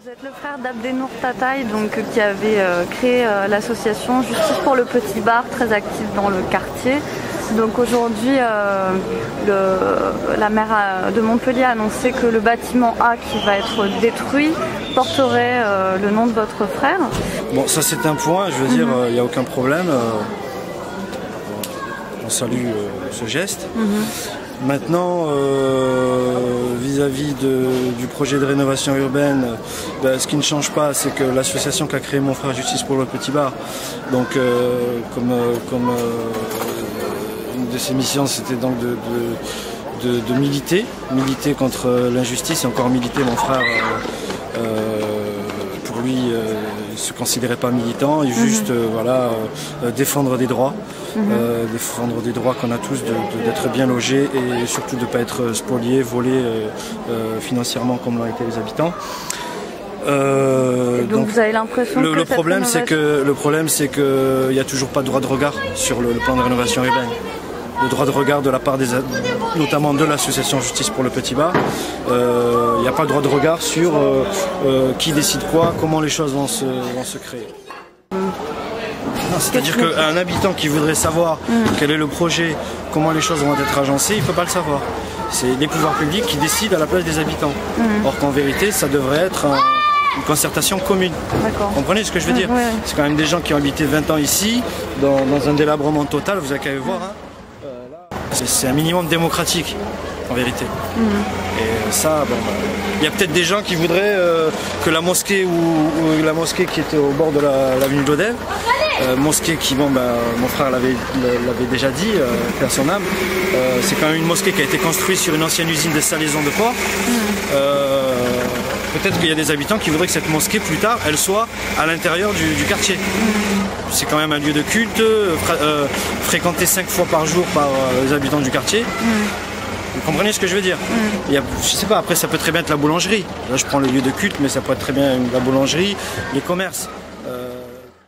Vous êtes le frère d'Abdenour Tataï, donc, qui avait créé l'association Justice pour le Petit Bar, très active dans le quartier. Donc aujourd'hui, la maire de Montpellier a annoncé que le bâtiment A qui va être détruit porterait le nom de votre frère. Bon, ça c'est un point, je veux dire, il n'y a aucun problème. On salue ce geste. Maintenant, vis-à-vis du projet de rénovation urbaine, ce qui ne change pas, c'est que l'association qu'a créé mon frère Justice pour le Petit Bar, donc comme une de ses missions, c'était donc de militer contre l'injustice et encore militer. Mon frère, pour lui, il ne se considérait pas militant, il juste défendre des droits. Défendre des droits qu'on a tous, d'être bien logés et surtout de ne pas être spoliés, volés financièrement comme l'ont été les habitants. Donc vous avez l'impression que le problème c'est qu'il n'y a toujours pas de droit de regard sur le plan de rénovation urbaine. Le droit de regard de la part notamment de l'association Justice pour le Petit Bar, il n'y a pas de droit de regard sur qui décide quoi, comment les choses vont se créer. C'est-à-dire qu'un habitant qui voudrait savoir quel est le projet, comment les choses vont être agencées, il ne peut pas le savoir. C'est les pouvoirs publics qui décident à la place des habitants. Or qu'en vérité, ça devrait être une concertation commune. Vous comprenez ce que je veux dire? C'est quand même des gens qui ont habité 20 ans ici, dans un délabrement total, vous avez qu'à voir. C'est un minimum démocratique, en vérité. Et ça, il y a peut-être des gens qui voudraient que la mosquée ou la mosquée qui était au bord de l'avenue d'Odève, mosquée qui, mon frère l'avait déjà dit, à son âme, c'est quand même une mosquée qui a été construite sur une ancienne usine de salaison de porc. Peut-être qu'il y a des habitants qui voudraient que cette mosquée, plus tard, elle soit à l'intérieur du quartier. C'est quand même un lieu de culte, fréquenté 5 fois par jour par les habitants du quartier. Vous comprenez ce que je veux dire? Je sais pas, après ça peut très bien être la boulangerie. Là je prends le lieu de culte, mais ça peut être très bien la boulangerie, les commerces.